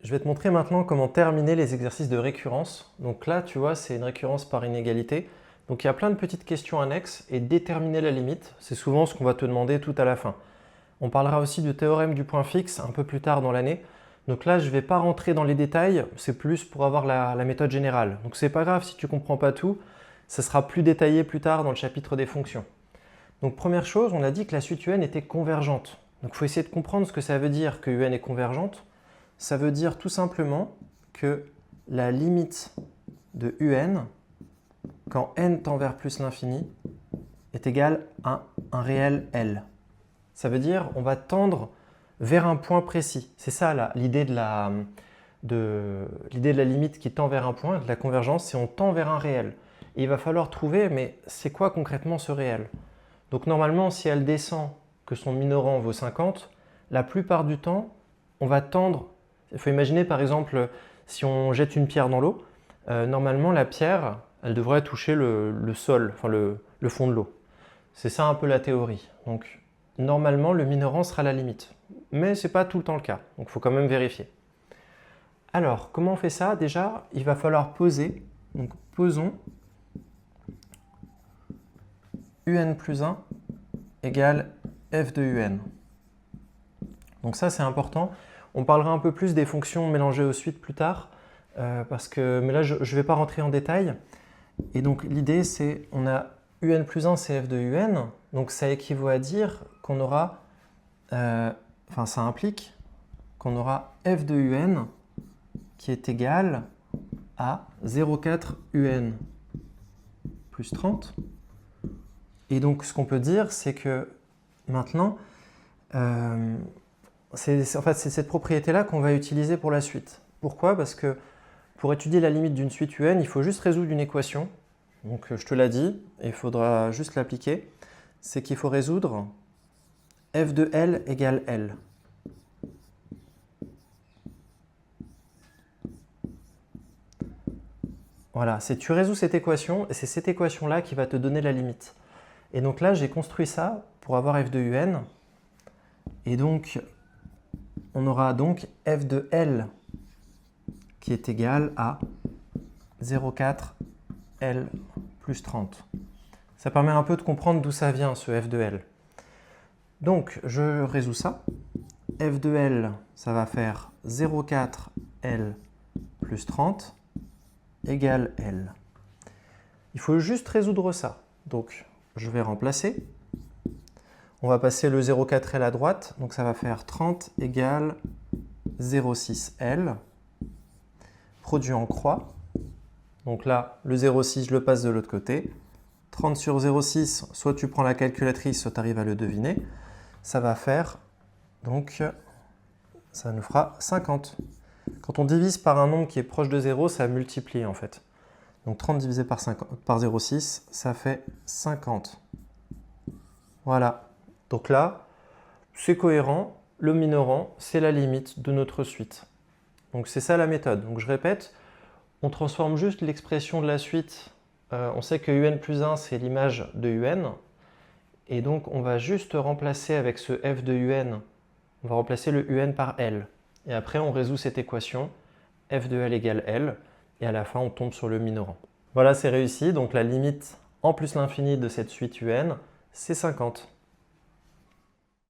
Je vais te montrer maintenant comment terminer les exercices de récurrence. Donc là, tu vois, c'est une récurrence par inégalité. Donc il y a plein de petites questions annexes et déterminer la limite, c'est souvent ce qu'on va te demander tout à la fin. On parlera aussi du théorème du point fixe un peu plus tard dans l'année. Donc là, je ne vais pas rentrer dans les détails, c'est plus pour avoir la méthode générale. Donc c'est pas grave si tu ne comprends pas tout, ça sera plus détaillé plus tard dans le chapitre des fonctions. Donc première chose, on a dit que la suite UN était convergente. Donc il faut essayer de comprendre ce que ça veut dire que UN est convergente. Ça veut dire tout simplement que la limite de UN, quand n tend vers plus l'infini, est égale à un réel L. Ça veut dire on va tendre vers un point précis. C'est ça l'idée de la limite qui tend vers un point, de la convergence, c'est on tend vers un réel. Et il va falloir trouver, mais c'est quoi concrètement ce réel? Donc normalement, si elle descend, que son minorant vaut 50, la plupart du temps, on va tendre. Il faut imaginer par exemple, si on jette une pierre dans l'eau, normalement la pierre, elle devrait toucher le sol, enfin le fond de l'eau. C'est ça un peu la théorie. Donc normalement, le minorant sera la limite. Mais ce n'est pas tout le temps le cas, donc il faut quand même vérifier. Alors, comment on fait ça? Déjà, il va falloir poser. Donc posons UN plus 1 égale f de UN. Donc ça, c'est important. On parlera un peu plus des fonctions mélangées aux suites plus tard, mais là, je ne vais pas rentrer en détail. Et donc, l'idée, c'est, on a UN plus 1, c'est f de UN. Donc, ça équivaut à dire qu'on aura, ça implique qu'on aura f de UN qui est égal à 0,4 UN plus 30. Et donc, ce qu'on peut dire, c'est que maintenant, c'est cette propriété-là qu'on va utiliser pour la suite. Pourquoi? Parce que pour étudier la limite d'une suite UN, il faut juste résoudre une équation. Donc, je te l'ai dit, il faudra juste l'appliquer. C'est qu'il faut résoudre f de L égale L. Voilà, tu résous cette équation, et c'est cette équation-là qui va te donner la limite. Et donc là, j'ai construit ça pour avoir f de UN. Et donc, on aura donc f de L qui est égal à 0,4 L plus 30. Ça permet un peu de comprendre d'où ça vient, ce f de L. Donc, je résous ça. f de L, ça va faire 0,4 L plus 30 égale L. Il faut juste résoudre ça. Donc, je vais remplacer. On va passer le 0,4 L à droite. Donc, ça va faire 30 égale 0,6 L. Produit en croix. Donc là, le 0,6, je le passe de l'autre côté. 30 sur 0,6, soit tu prends la calculatrice, soit tu arrives à le deviner. Ça va faire, donc, ça nous fera 50. Quand on divise par un nombre qui est proche de 0, ça multiplie en fait. Donc 30 divisé par 0,6, ça fait 50. Voilà. Donc là, c'est cohérent. Le minorant, c'est la limite de notre suite. Donc c'est ça la méthode. Donc je répète, on transforme juste l'expression de la suite. On sait que UN plus 1, c'est l'image de UN. Et donc on va juste remplacer avec ce f de UN, on va remplacer le UN par L. Et après, on résout cette équation, f de L égale L, et à la fin, on tombe sur le minorant. Voilà, c'est réussi. Donc la limite en plus l'infini de cette suite UN, c'est 50.